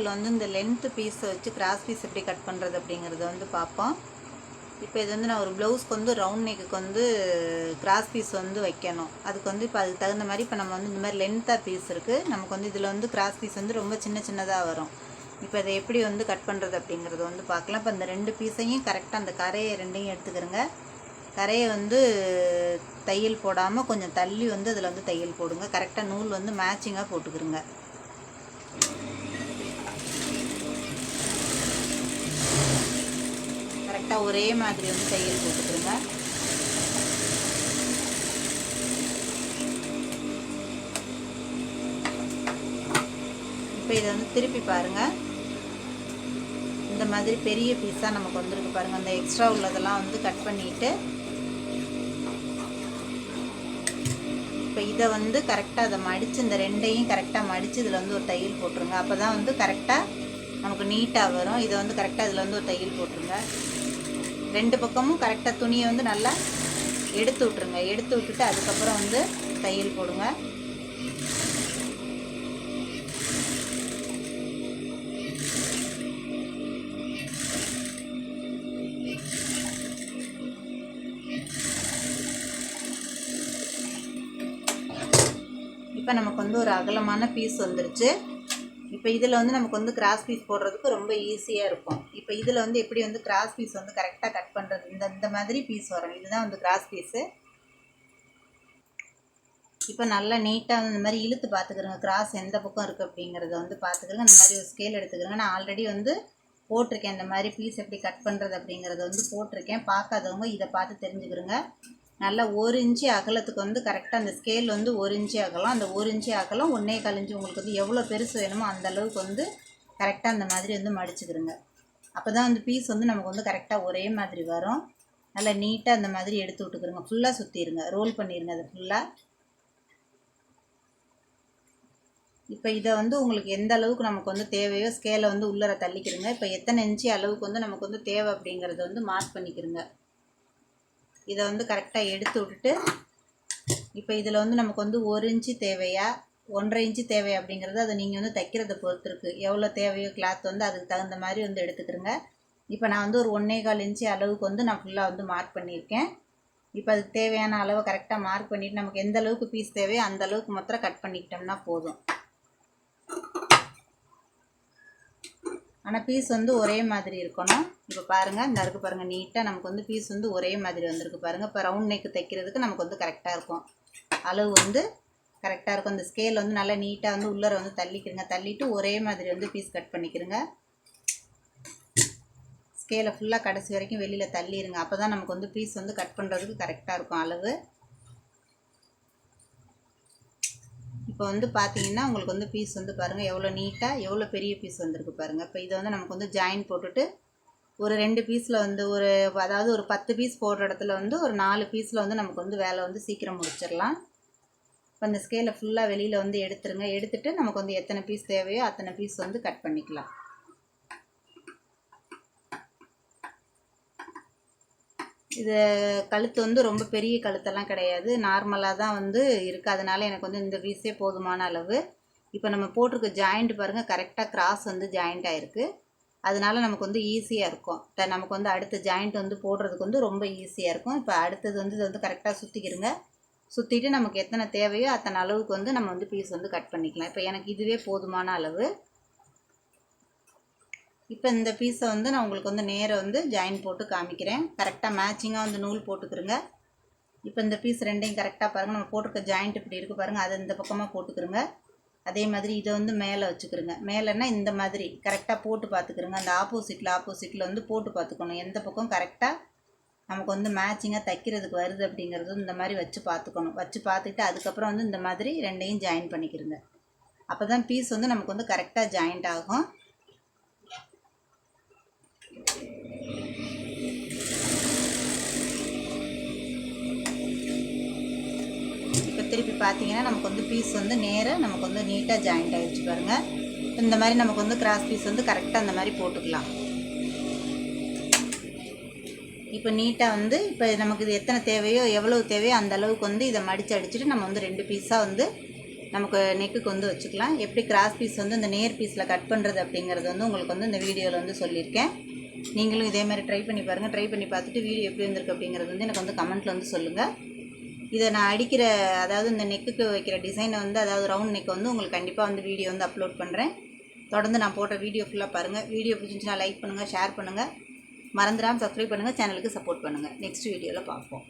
இதில் வந்து இந்த லென்த்து பீஸை வச்சு கிராஸ் பீஸ் எப்படி கட் பண்ணுறது அப்படிங்கிறத வந்து பார்ப்போம். இப்போ இது வந்து நான் ஒரு ப்ளவுஸ்க்கு வந்து ரவுண்ட் நெக்குக்கு வந்து கிராஸ் பீஸ் வந்து வைக்கணும். அதுக்கு வந்து இப்போ அதுக்கு தகுந்த மாதிரி இப்போ நம்ம வந்து இந்த மாதிரி லென்த்தாக பீஸ் இருக்குது. நமக்கு வந்து இதில் வந்து கிராஸ் பீஸ் வந்து ரொம்ப சின்ன சின்னதாக வரும். இப்போ இதை எப்படி வந்து கட் பண்ணுறது அப்படிங்கிறத வந்து பார்க்கலாம். இப்போ இந்த 2 பீஸையும் கரெக்டாக அந்த கரையை 2ஐயும் எடுத்துக்கிறங்க. கரையை வந்து தையல் போடாமல் கொஞ்சம் தள்ளி வந்து அதில் வந்து தையல் போடுங்க. கரெக்டாக நூல் வந்து மேட்சிங்காக போட்டுக்கிறங்க. கரெக்டாக ஒரே மாதிரி வந்து தையல் போட்டுக்கிறங்க. இப்போ இதை வந்து திருப்பி பாருங்கள். இந்த மாதிரி பெரிய பீஸாக நமக்கு வந்துருக்கு பாருங்கள். அந்த எக்ஸ்ட்ரா உள்ளதெல்லாம் வந்து கட் பண்ணிவிட்டு இப்போ இதை வந்து கரெக்டாக அதை மடித்து இந்த 2ஐயும் கரெக்டாக மடித்து இதில் வந்து ஒரு தையல் போட்டுருங்க. அப்போ தான் வந்து கரெக்டாக நமக்கு நீட்டாக வரும். இதை வந்து கரெக்டாக இதில் வந்து ஒரு தையல் போட்டுருங்க. 2 பக்கமும் கரெக்டாக துணியை வந்து நல்லா எடுத்து விட்ருங்க. எடுத்து விட்டுட்டு அதுக்கப்புறம் வந்து தையல் போடுங்க. இப்போ நமக்கு வந்து ஒரு அகலமான பீஸ் வந்துருச்சு. இப்போ இதில் வந்து நமக்கு வந்து கிராஸ் பீஸ் போடுறதுக்கு ரொம்ப ஈஸியாக இருக்கும். இப்போ இதில் வந்து எப்படி வந்து கிராஸ் பீஸ் வந்து கரெக்டாக கட் பண்ணுறது, இந்த மாதிரி பீஸ் வரும். இதுதான் வந்து கிராஸ் பீஸு. இப்போ நல்லா நீட்டாக இந்த மாதிரி இழுத்து பார்த்துக்கிறோங்க. கிராஸ் எந்த பக்கம் இருக்குது அப்படிங்கிறத வந்து பார்த்துக்கிறோங்க. இந்த மாதிரி ஒரு ஸ்கேல் எடுத்துக்கிறோங்க. நான் ஆல்ரெடி வந்து போட்டிருக்கேன். இந்த மாதிரி பீஸ் எப்படி கட் பண்ணுறது அப்படிங்கிறத வந்து போட்டிருக்கேன். பார்க்காதவங்க இதை பார்த்து தெரிஞ்சுக்கிறோங்க. நல்லா 1 இன்ச்சு அகலத்துக்கு வந்து கரெக்டாக அந்த ஸ்கேல் வந்து 1 இன்ச்சு அகலம். அந்த 1 இன்ச்சு அகலம் 1.25 இன்ச்சு உங்களுக்கு வந்து எவ்வளோ பெருசு வேணுமோ அந்த அளவுக்கு வந்து கரெக்டாக அந்த மாதிரி வந்து மடிச்சுக்கிறோங்க. அப்போ தான் வந்து பீஸ் வந்து நமக்கு வந்து கரெக்டாக ஒரே மாதிரி வரும். நல்லா நீட்டாக அந்த மாதிரி எடுத்து விட்டுக்கிறோங்க. ஃபுல்லாக சுற்றிடுங்க, ரோல் பண்ணிடுங்க அது ஃபுல்லாக. இப்போ இதை வந்து உங்களுக்கு எந்த அளவுக்கு நமக்கு வந்து தேவையோ ஸ்கேலை வந்து உள்ளர தள்ளிக்கிறோங்க. இப்போ எத்தனை இன்ச்சு அளவுக்கு வந்து நமக்கு வந்து தேவை அப்படிங்கிறத வந்து மார்க் பண்ணிக்கிறோங்க. இதை வந்து கரெக்டாக எடுத்து விட்டுட்டு இப்போ இதில் வந்து நமக்கு வந்து 1 இன்ச்சு தேவையா 1.5 இன்ச்சு தேவையா அப்படிங்கிறது அதை நீங்கள் வந்து தைக்கிறத பொறுத்து இருக்குது. எவ்வளோ தேவையோ கிளாத் வந்து அதுக்கு தகுந்த மாதிரி வந்து எடுத்துக்கிறோங்க. இப்போ நான் வந்து ஒரு 1.25 இன்ச்சு அளவுக்கு வந்து நான் ஃபுல்லாக வந்து மார்க் பண்ணியிருக்கேன். இப்போ அதுக்கு தேவையான அளவை கரெக்டாக மார்க் பண்ணிவிட்டு நமக்கு எந்த அளவுக்கு பீஸ் தேவையோ அந்த அளவுக்கு மாத்திரம் கட் பண்ணிக்கிட்டோம்னா போதும். ஆனால் பீஸ் வந்து ஒரே மாதிரி இருக்கணும். இப்போ பாருங்கள், இந்த இருக்குது பாருங்கள், நீட்டாக நமக்கு வந்து பீஸ் வந்து ஒரே மாதிரி வந்திருக்கு பாருங்கள். இப்போ ரவுண்ட் நெக்கு தைக்கிறதுக்கு நமக்கு வந்து கரெக்டாக இருக்கும். அளவு வந்து கரெக்டாக இருக்கும். அந்த ஸ்கேல் வந்து நல்லா நீட்டாக வந்து உள்ளர வந்து தள்ளிக்கிறங்க. தள்ளிட்டு ஒரே மாதிரி வந்து பீஸ் கட் பண்ணிக்கிறங்க. ஸ்கேலை ஃபுல்லாக கடைசி வரைக்கும் வெளியில் தள்ளிடுங்க. அப்போ தான் நமக்கு வந்து பீஸ் வந்து கட் பண்ணுறதுக்கு கரெக்டாக இருக்கும் அளவு. இப்போ வந்து பார்த்தீங்கன்னா உங்களுக்கு வந்து பீஸ் வந்து பாருங்கள் எவ்வளோ நீட்டாக எவ்வளோ பெரிய பீஸ் வந்திருக்கு பாருங்கள். இப்போ இதை வந்து நமக்கு வந்து ஜாயின் போட்டுட்டு ஒரு 2 பீஸில் வந்து அதாவது ஒரு 10 பீஸ் போடுற இடத்துல வந்து ஒரு 4 பீஸில் வந்து நமக்கு வந்து வேலை வந்து சீக்கிரம் முடிச்சிடலாம். இப்போ அந்த ஸ்கேலை ஃபுல்லாக வெளியில் வந்து எடுத்துருங்க. எடுத்துகிட்டு நமக்கு வந்து எத்தனை பீஸ் தேவையோ அத்தனை பீஸ் வந்து கட் பண்ணிக்கலாம். இது கழுத்து வந்து ரொம்ப பெரிய கழுத்தெல்லாம் கிடையாது, நார்மலாக தான் வந்து இருக்குது. அதனால் எனக்கு வந்து இந்த பீஸே போதுமான அளவு. இப்போ நம்ம போட்டிருக்க ஜாயிண்ட் பாருங்கள், கரெக்டாக கிராஸ் வந்து ஜாயிண்ட் ஆகிருக்கு. அதனால நமக்கு வந்து ஈஸியாக இருக்கும். நமக்கு வந்து அடுத்த ஜாயிண்ட் வந்து போடுறதுக்கு வந்து ரொம்ப ஈஸியாக இருக்கும். இப்போ அடுத்தது வந்து இதை வந்து கரெக்டாக சுற்றிக்கிடுங்க. சுற்றிட்டு நமக்கு எத்தனை தேவையோ அத்தனை அளவுக்கு வந்து நம்ம வந்து பீஸ் வந்து கட் பண்ணிக்கலாம். இப்போ எனக்கு இதுவே போதுமான அளவு. இப்போ இந்த பீஸை வந்து நான் உங்களுக்கு வந்து நேராக வந்து ஜாயின் போட்டு காமிக்கிறேன். கரெக்டாக மேட்சிங்காக வந்து நூல் போட்டுக்கிறோங்க. இப்போ இந்த பீஸ் 2ஐயும் கரெக்டாக பாருங்கள், நம்ம போட்டிருக்க ஜாயிண்ட் இப்படி இருக்குது பாருங்கள், அதை இந்த பக்கமாக போட்டுக்கிறோங்க. அதே மாதிரி இதை வந்து மேலே வச்சுக்கிறோங்க. மேலேன்னா இந்த மாதிரி கரெக்டாக போட்டு பார்த்துக்கிறோங்க. அந்த ஆப்போசிட்டில் வந்து போட்டு பார்த்துக்கணும். எந்த பக்கம் கரெக்டாக நமக்கு வந்து மேட்சிங்காக தைக்கிறதுக்கு வருது அப்படிங்கிறது இந்த மாதிரி வச்சு பார்த்துக்கணும். வச்சு பார்த்துட்டு அதுக்கப்புறம் வந்து இந்த மாதிரி 2ஐயும் ஜாயின் பண்ணிக்கிறோங்க. அப்போ தான் பீஸ் வந்து நமக்கு வந்து கரெக்டாக ஜாயிண்ட் ஆகும். இப்போ திருப்பி பார்த்தீங்கன்னா நமக்கு வந்து பீஸ் வந்து நேராக நமக்கு வந்து நீட்டாக ஜாயிண்ட் ஆகிடுச்சு பாருங்கள். இந்த மாதிரி நமக்கு வந்து கிராஸ் பீஸ் வந்து கரெக்டாக அந்த மாதிரி போட்டுக்கலாம். இப்போ நீட்டாக வந்து இப்போ நமக்கு இது எத்தனை தேவையோ எவ்வளவு தேவையோ அந்த அளவுக்கு வந்து இதை மடித்து அடிச்சுட்டு நம்ம வந்து 2 பீஸாக வந்து நமக்கு நெக்குக்கு வந்து வச்சுக்கலாம். எப்படி கிராஸ் பீஸ் வந்து இந்த நேர் பீஸில் கட் பண்ணுறது அப்படிங்கிறது வந்து உங்களுக்கு வந்து இந்த வீடியோவில் வந்து சொல்லியிருக்கேன். நீங்களும் இதே மாதிரி ட்ரை பண்ணி பாருங்கள். ட்ரை பண்ணி பார்த்துட்டு வீடியோ எப்படி வந்திருக்கு அப்படிங்கிறது வந்து எனக்கு வந்து கமெண்ட்டில் வந்து சொல்லுங்கள். இதை நான் அடிக்கிற அதாவது இந்த நெக்குக்கு வைக்கிற டிசைனை வந்து அதாவது ரவுண்ட் நெக்கை வந்து உங்களுக்கு கண்டிப்பாக வந்து வீடியோ வந்து அப்லோட் பண்ணுறேன். தொடர்ந்து நான் போட்ட வீடியோ ஃபுல்லாக பாருங்கள். வீடியோ பிடிச்சிருந்துச்சுன்னா லைக் பண்ணுங்கள், ஷேர் பண்ணுங்கள், மறந்துடாமல் சப்ஸ்கிரைப் பண்ணுங்கள், சேனலுக்கு சப்போர்ட் பண்ணுங்கள். நெக்ஸ்ட் வீடியோவில் பார்ப்போம்.